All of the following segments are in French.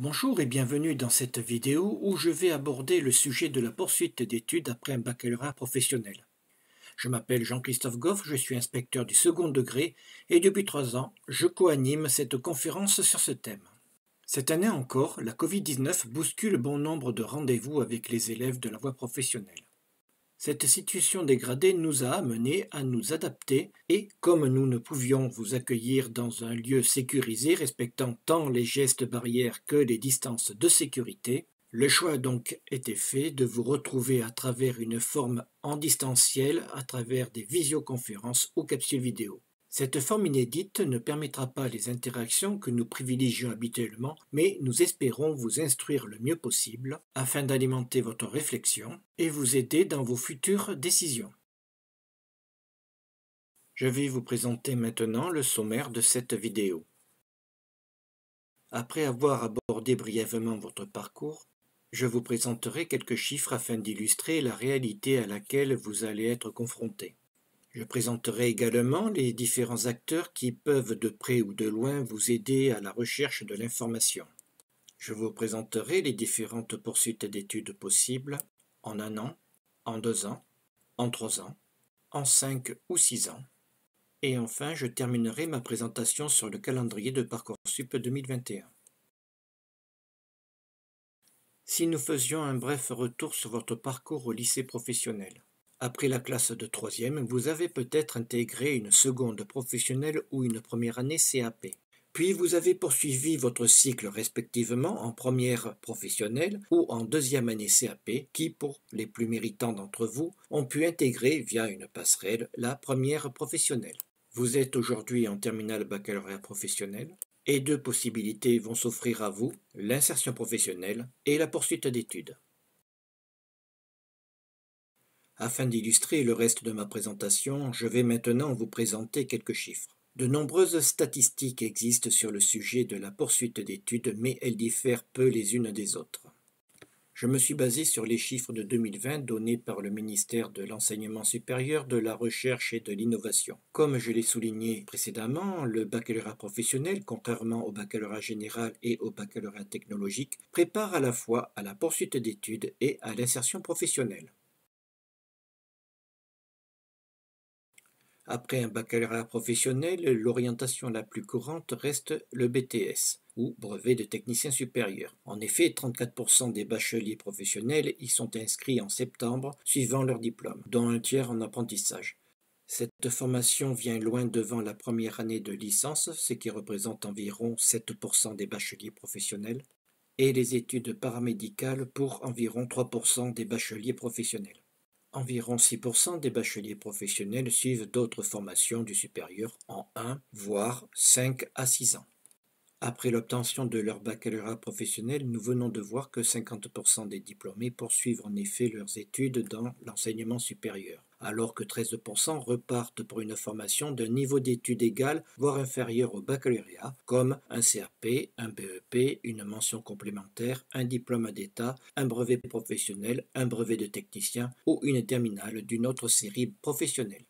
Bonjour et bienvenue dans cette vidéo où je vais aborder le sujet de la poursuite d'études après un baccalauréat professionnel. Je m'appelle Jean-Christophe Goff, je suis inspecteur du second degré et depuis 3 ans, je co-anime cette conférence sur ce thème. Cette année encore, la Covid-19 bouscule bon nombre de rendez-vous avec les élèves de la voie professionnelle. Cette situation dégradée nous a amenés à nous adapter et, comme nous ne pouvions vous accueillir dans un lieu sécurisé respectant tant les gestes barrières que les distances de sécurité, le choix a donc été fait de vous retrouver à travers une forme en distanciel, à travers des visioconférences ou capsules vidéo. Cette forme inédite ne permettra pas les interactions que nous privilégions habituellement, mais nous espérons vous instruire le mieux possible afin d'alimenter votre réflexion et vous aider dans vos futures décisions. Je vais vous présenter maintenant le sommaire de cette vidéo. Après avoir abordé brièvement votre parcours, je vous présenterai quelques chiffres afin d'illustrer la réalité à laquelle vous allez être confrontés. Je présenterai également les différents acteurs qui peuvent de près ou de loin vous aider à la recherche de l'information. Je vous présenterai les différentes poursuites d'études possibles en 1 an, en 2 ans, en 3 ans, en 5 ou 6 ans. Et enfin, je terminerai ma présentation sur le calendrier de Parcoursup 2021. Si nous faisions un bref retour sur votre parcours au lycée professionnel. Après la classe de 3e, vous avez peut-être intégré une seconde professionnelle ou une première année CAP. Puis vous avez poursuivi votre cycle respectivement en première professionnelle ou en 2e année CAP qui, pour les plus méritants d'entre vous, ont pu intégrer via une passerelle la première professionnelle. Vous êtes aujourd'hui en terminale baccalauréat professionnel et 2 possibilités vont s'offrir à vous, l'insertion professionnelle et la poursuite d'études. Afin d'illustrer le reste de ma présentation, je vais maintenant vous présenter quelques chiffres. De nombreuses statistiques existent sur le sujet de la poursuite d'études, mais elles diffèrent peu les unes des autres. Je me suis basé sur les chiffres de 2020 donnés par le ministère de l'Enseignement supérieur, de la Recherche et de l'Innovation. Comme je l'ai souligné précédemment, le baccalauréat professionnel, contrairement au baccalauréat général et au baccalauréat technologique, prépare à la fois à la poursuite d'études et à l'insertion professionnelle. Après un baccalauréat professionnel, l'orientation la plus courante reste le BTS, ou brevet de technicien supérieur. En effet, 34% des bacheliers professionnels y sont inscrits en septembre, suivant leur diplôme, dont un tiers en apprentissage. Cette formation vient loin devant la première année de licence, ce qui représente environ 7% des bacheliers professionnels, et les études paramédicales pour environ 3% des bacheliers professionnels. Environ 6% des bacheliers professionnels suivent d'autres formations du supérieur en 1, voire 5 à 6 ans. Après l'obtention de leur baccalauréat professionnel, nous venons de voir que 50% des diplômés poursuivent en effet leurs études dans l'enseignement supérieur, alors que 13% repartent pour une formation d'un niveau d'études égal, voire inférieur au baccalauréat, comme un CAP, un BEP, une mention complémentaire, un diplôme d'État, un brevet professionnel, un brevet de technicien ou une terminale d'une autre série professionnelle.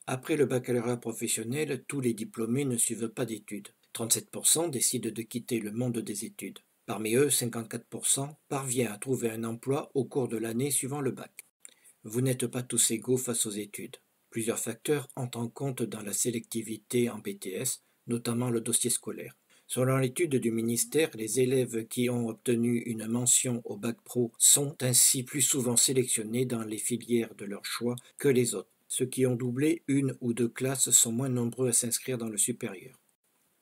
Après le baccalauréat professionnel, tous les diplômés ne suivent pas d'études. 37% décident de quitter le monde des études. Parmi eux, 54% parvient à trouver un emploi au cours de l'année suivant le bac. Vous n'êtes pas tous égaux face aux études. Plusieurs facteurs entrent en compte dans la sélectivité en BTS, notamment le dossier scolaire. Selon l'étude du ministère, les élèves qui ont obtenu une mention au bac pro sont ainsi plus souvent sélectionnés dans les filières de leur choix que les autres. Ceux qui ont doublé 1 ou 2 classes sont moins nombreux à s'inscrire dans le supérieur.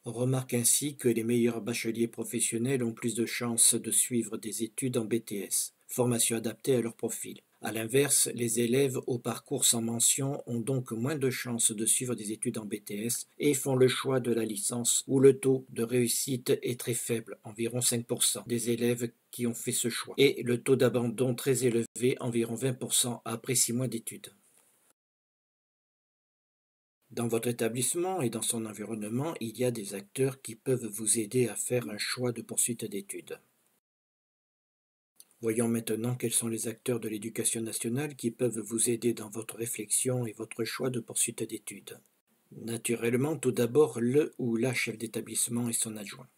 On remarque ainsi que les meilleurs bacheliers professionnels ont plus de chances de suivre des études en BTS, formation adaptée à leur profil. A l'inverse, les élèves au parcours sans mention ont donc moins de chances de suivre des études en BTS et font le choix de la licence où le taux de réussite est très faible, environ 5% des élèves qui ont fait ce choix, et le taux d'abandon très élevé, environ 20% après 6 mois d'études. Dans votre établissement et dans son environnement, il y a des acteurs qui peuvent vous aider à faire un choix de poursuite d'études. Voyons maintenant quels sont les acteurs de l'éducation nationale qui peuvent vous aider dans votre réflexion et votre choix de poursuite d'études. Naturellement, tout d'abord, le ou la chef d'établissement et son adjoint.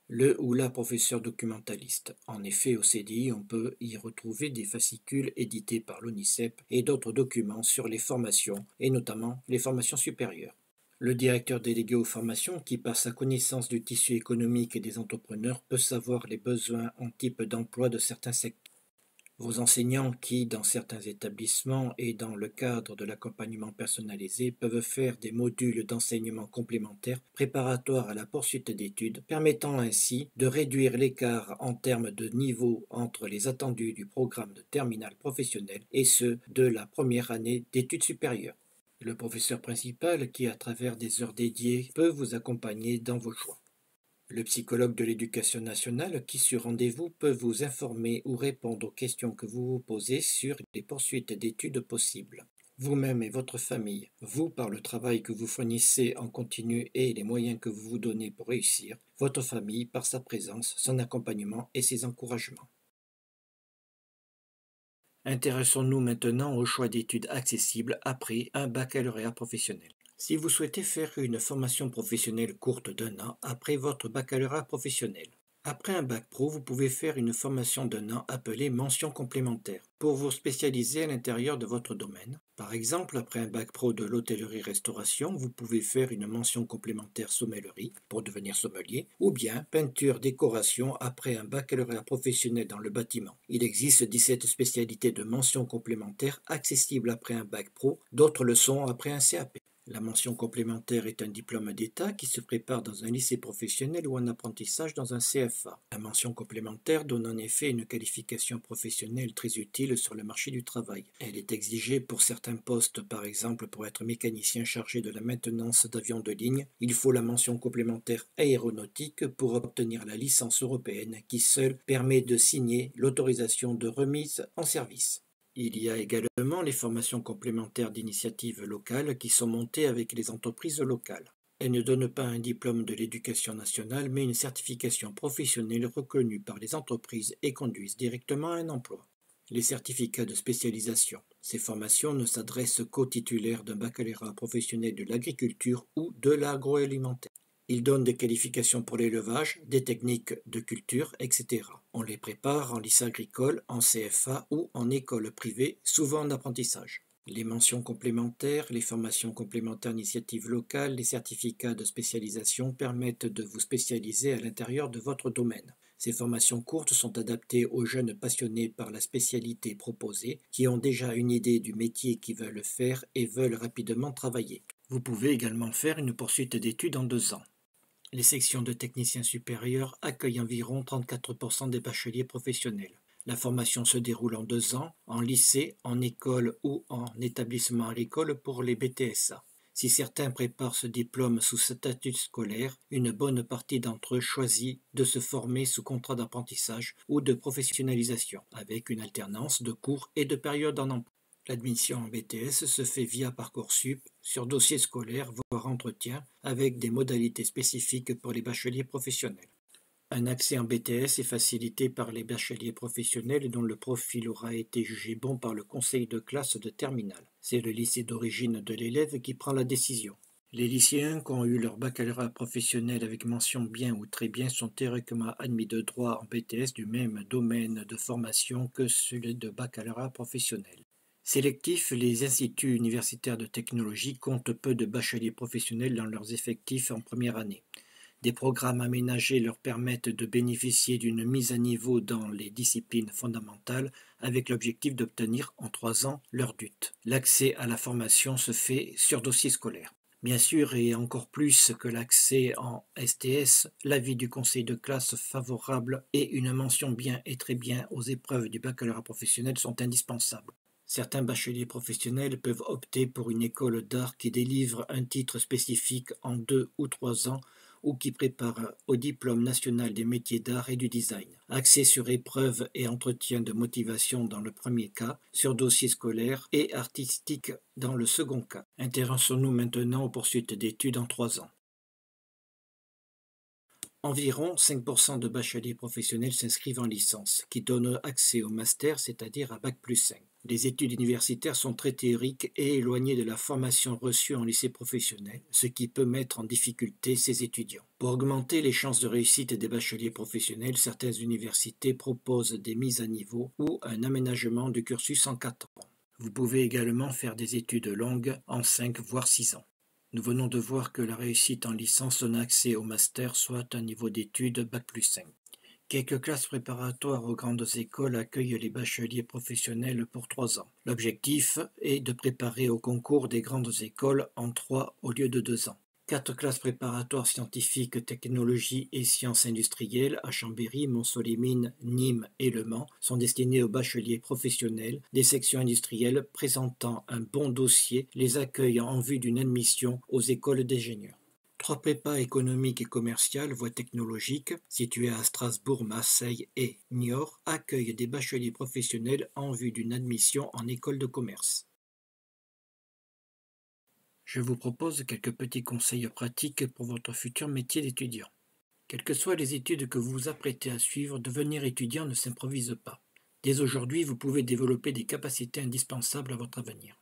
Le ou la professeur documentaliste. En effet, au CDI, on peut y retrouver des fascicules édités par l'ONICEP et d'autres documents sur les formations, et notamment les formations supérieures. Le directeur délégué aux formations, qui par sa connaissance du tissu économique et des entrepreneurs peut savoir les besoins en type d'emploi de certains secteurs. Vos enseignants qui, dans certains établissements et dans le cadre de l'accompagnement personnalisé, peuvent faire des modules d'enseignement complémentaires préparatoires à la poursuite d'études, permettant ainsi de réduire l'écart en termes de niveau entre les attendus du programme de terminale professionnelle et ceux de la première année d'études supérieures. Le professeur principal qui, à travers des heures dédiées, peut vous accompagner dans vos choix. Le psychologue de l'éducation nationale qui, sur rendez-vous, peut vous informer ou répondre aux questions que vous vous posez sur les poursuites d'études possibles. Vous-même et votre famille, vous par le travail que vous fournissez en continu et les moyens que vous vous donnez pour réussir, votre famille par sa présence, son accompagnement et ses encouragements. Intéressons-nous maintenant au choix d'études accessibles après un baccalauréat professionnel. Si vous souhaitez faire une formation professionnelle courte d'1 an après votre baccalauréat professionnel, après un bac pro, vous pouvez faire une formation d'1 an appelée mention complémentaire pour vous spécialiser à l'intérieur de votre domaine. Par exemple, après un bac pro de l'hôtellerie-restauration, vous pouvez faire une mention complémentaire sommellerie pour devenir sommelier, ou bien peinture-décoration après un baccalauréat professionnel dans le bâtiment. Il existe 17 spécialités de mention complémentaire accessibles après un bac pro, d'autres le sont après un CAP. La mention complémentaire est un diplôme d'État qui se prépare dans un lycée professionnel ou en apprentissage dans un CFA. La mention complémentaire donne en effet une qualification professionnelle très utile sur le marché du travail. Elle est exigée pour certains postes, par exemple pour être mécanicien chargé de la maintenance d'avions de ligne. Il faut la mention complémentaire aéronautique pour obtenir la licence européenne qui seule permet de signer l'autorisation de remise en service. Il y a également les formations complémentaires d'initiatives locales qui sont montées avec les entreprises locales. Elles ne donnent pas un diplôme de l'éducation nationale, mais une certification professionnelle reconnue par les entreprises et conduisent directement à un emploi. Les certificats de spécialisation. Ces formations ne s'adressent qu'aux titulaires d'un baccalauréat professionnel de l'agriculture ou de l'agroalimentaire. Ils donnent des qualifications pour l'élevage, des techniques de culture, etc. On les prépare en lycée agricole, en CFA ou en école privée, souvent en apprentissage. Les mentions complémentaires, les formations complémentaires d'initiatives locales, les certificats de spécialisation permettent de vous spécialiser à l'intérieur de votre domaine. Ces formations courtes sont adaptées aux jeunes passionnés par la spécialité proposée, qui ont déjà une idée du métier qu'ils veulent faire et veulent rapidement travailler. Vous pouvez également faire une poursuite d'études en 2 ans. Les sections de techniciens supérieurs accueillent environ 34% des bacheliers professionnels. La formation se déroule en 2 ans, en lycée, en école ou en établissement agricole pour les BTSA. Si certains préparent ce diplôme sous statut scolaire, une bonne partie d'entre eux choisit de se former sous contrat d'apprentissage ou de professionnalisation, avec une alternance de cours et de périodes en emploi. L'admission en BTS se fait via Parcoursup, sur dossier scolaire, voire entretien, avec des modalités spécifiques pour les bacheliers professionnels. Un accès en BTS est facilité par les bacheliers professionnels dont le profil aura été jugé bon par le conseil de classe de terminale. C'est le lycée d'origine de l'élève qui prend la décision. Les lycéens qui ont eu leur baccalauréat professionnel avec mention bien ou très bien sont théoriquement admis de droit en BTS du même domaine de formation que celui de baccalauréat professionnel. Sélectifs, les instituts universitaires de technologie comptent peu de bacheliers professionnels dans leurs effectifs en première année. Des programmes aménagés leur permettent de bénéficier d'une mise à niveau dans les disciplines fondamentales avec l'objectif d'obtenir en 3 ans leur DUT. L'accès à la formation se fait sur dossier scolaire. Bien sûr, et encore plus que l'accès en STS, l'avis du conseil de classe favorable et une mention bien et très bien aux épreuves du baccalauréat professionnel sont indispensables. Certains bacheliers professionnels peuvent opter pour une école d'art qui délivre un titre spécifique en 2 ou 3 ans ou qui prépare au diplôme national des métiers d'art et du design. Axé sur épreuves et entretien de motivation dans le premier cas, sur dossier scolaire et artistique dans le second cas. Intéressons-nous maintenant aux poursuites d'études en 3 ans. Environ 5% de bacheliers professionnels s'inscrivent en licence, qui donne accès au master, c'est-à-dire à Bac+5. Les études universitaires sont très théoriques et éloignées de la formation reçue en lycée professionnel, ce qui peut mettre en difficulté ces étudiants. Pour augmenter les chances de réussite des bacheliers professionnels, certaines universités proposent des mises à niveau ou un aménagement du cursus en 4 ans. Vous pouvez également faire des études longues en 5 voire 6 ans. Nous venons de voir que la réussite en licence donne accès au master, soit un niveau d'études Bac+5. Quelques classes préparatoires aux grandes écoles accueillent les bacheliers professionnels pour 3 ans. L'objectif est de préparer au concours des grandes écoles en 3 au lieu de 2 ans. 4 classes préparatoires scientifiques, technologie et sciences industrielles à Chambéry, Montsolimine, Nîmes et Le Mans sont destinées aux bacheliers professionnels. Des sections industrielles présentant un bon dossier les accueillent en vue d'une admission aux écoles d'ingénieurs. 3 prépas économiques et commerciales, voies technologiques, situées à Strasbourg, Marseille et Niort, accueillent des bacheliers professionnels en vue d'une admission en école de commerce. Je vous propose quelques petits conseils pratiques pour votre futur métier d'étudiant. Quelles que soient les études que vous vous apprêtez à suivre, devenir étudiant ne s'improvise pas. Dès aujourd'hui, vous pouvez développer des capacités indispensables à votre avenir.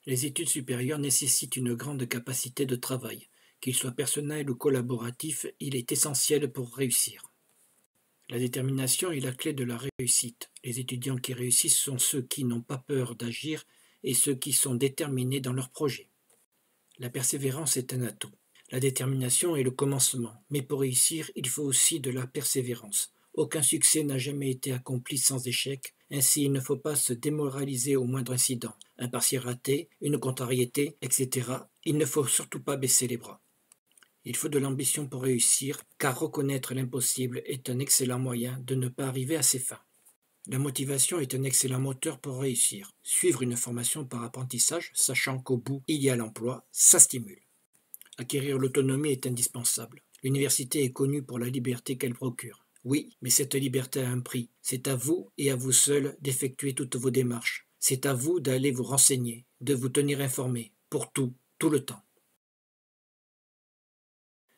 Les études supérieures nécessitent une grande capacité de travail. Qu'il soit personnel ou collaboratif, il est essentiel pour réussir. La détermination est la clé de la réussite. Les étudiants qui réussissent sont ceux qui n'ont pas peur d'agir et ceux qui sont déterminés dans leurs projets. La persévérance est un atout. La détermination est le commencement, mais pour réussir, il faut aussi de la persévérance. Aucun succès n'a jamais été accompli sans échec, ainsi il ne faut pas se démoraliser au moindre incident. Un partiel raté, une contrariété, etc. Il ne faut surtout pas baisser les bras. Il faut de l'ambition pour réussir, car reconnaître l'impossible est un excellent moyen de ne pas arriver à ses fins. La motivation est un excellent moteur pour réussir. Suivre une formation par apprentissage, sachant qu'au bout il y a l'emploi, ça stimule. Acquérir l'autonomie est indispensable. L'université est connue pour la liberté qu'elle procure. Oui, mais cette liberté a un prix. C'est à vous et à vous seul d'effectuer toutes vos démarches. C'est à vous d'aller vous renseigner, de vous tenir informé, pour tout le temps.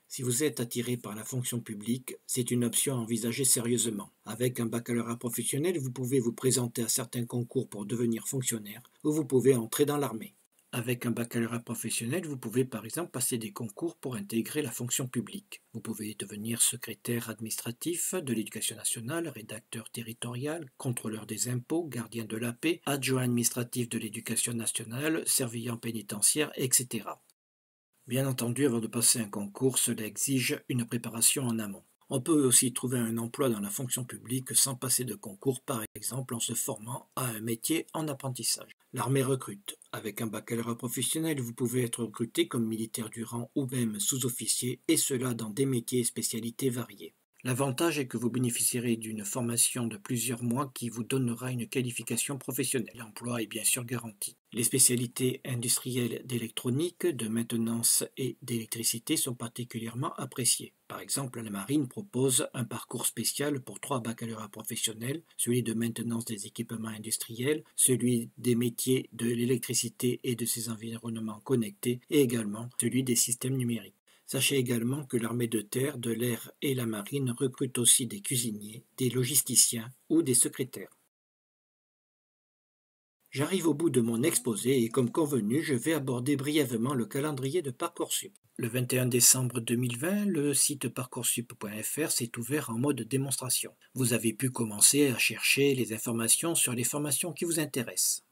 Si vous êtes attiré par la fonction publique, c'est une option à envisager sérieusement. Avec un baccalauréat professionnel, vous pouvez vous présenter à certains concours pour devenir fonctionnaire ou vous pouvez entrer dans l'armée. Avec un baccalauréat professionnel, vous pouvez par exemple passer des concours pour intégrer la fonction publique. Vous pouvez devenir secrétaire administratif de l'Éducation nationale, rédacteur territorial, contrôleur des impôts, gardien de la paix, adjoint administratif de l'Éducation nationale, surveillant pénitentiaire, etc. Bien entendu, avant de passer un concours, cela exige une préparation en amont. On peut aussi trouver un emploi dans la fonction publique sans passer de concours, par exemple en se formant à un métier en apprentissage. L'armée recrute. Avec un baccalauréat professionnel, vous pouvez être recruté comme militaire du rang ou même sous-officier, et cela dans des métiers et spécialités variés. L'avantage est que vous bénéficierez d'une formation de plusieurs mois qui vous donnera une qualification professionnelle. L'emploi est bien sûr garanti. Les spécialités industrielles d'électronique, de maintenance et d'électricité sont particulièrement appréciées. Par exemple, la marine propose un parcours spécial pour 3 baccalauréats professionnels, celui de maintenance des équipements industriels, celui des métiers de l'électricité et de ses environnements connectés, et également celui des systèmes numériques. Sachez également que l'armée de terre, de l'air et la marine recrutent aussi des cuisiniers, des logisticiens ou des secrétaires. J'arrive au bout de mon exposé et comme convenu, je vais aborder brièvement le calendrier de Parcoursup. Le 21 décembre 2020, le site parcoursup.fr s'est ouvert en mode démonstration. Vous avez pu commencer à chercher les informations sur les formations qui vous intéressent.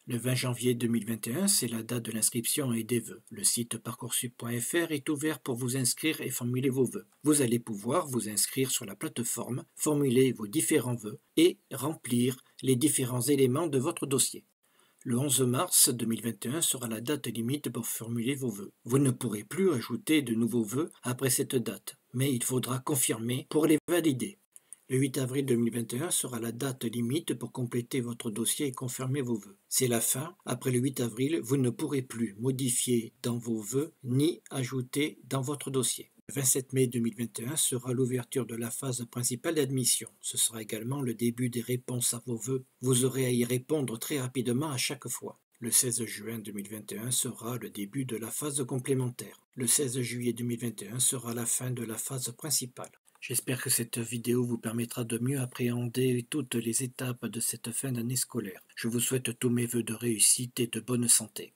Le 20 janvier 2021, c'est la date de l'inscription et des vœux. Le site parcoursup.fr est ouvert pour vous inscrire et formuler vos vœux. Vous allez pouvoir vous inscrire sur la plateforme, formuler vos différents vœux et remplir les différents éléments de votre dossier. Le 11 mars 2021 sera la date limite pour formuler vos vœux. Vous ne pourrez plus ajouter de nouveaux vœux après cette date, mais il faudra confirmer pour les valider. Le 8 avril 2021 sera la date limite pour compléter votre dossier et confirmer vos vœux. C'est la fin. Après le 8 avril, vous ne pourrez plus modifier dans vos vœux ni ajouter dans votre dossier. Le 27 mai 2021 sera l'ouverture de la phase principale d'admission. Ce sera également le début des réponses à vos vœux. Vous aurez à y répondre très rapidement à chaque fois. Le 16 juin 2021 sera le début de la phase complémentaire. Le 16 juillet 2021 sera la fin de la phase principale. J'espère que cette vidéo vous permettra de mieux appréhender toutes les étapes de cette fin d'année scolaire. Je vous souhaite tous mes vœux de réussite et de bonne santé.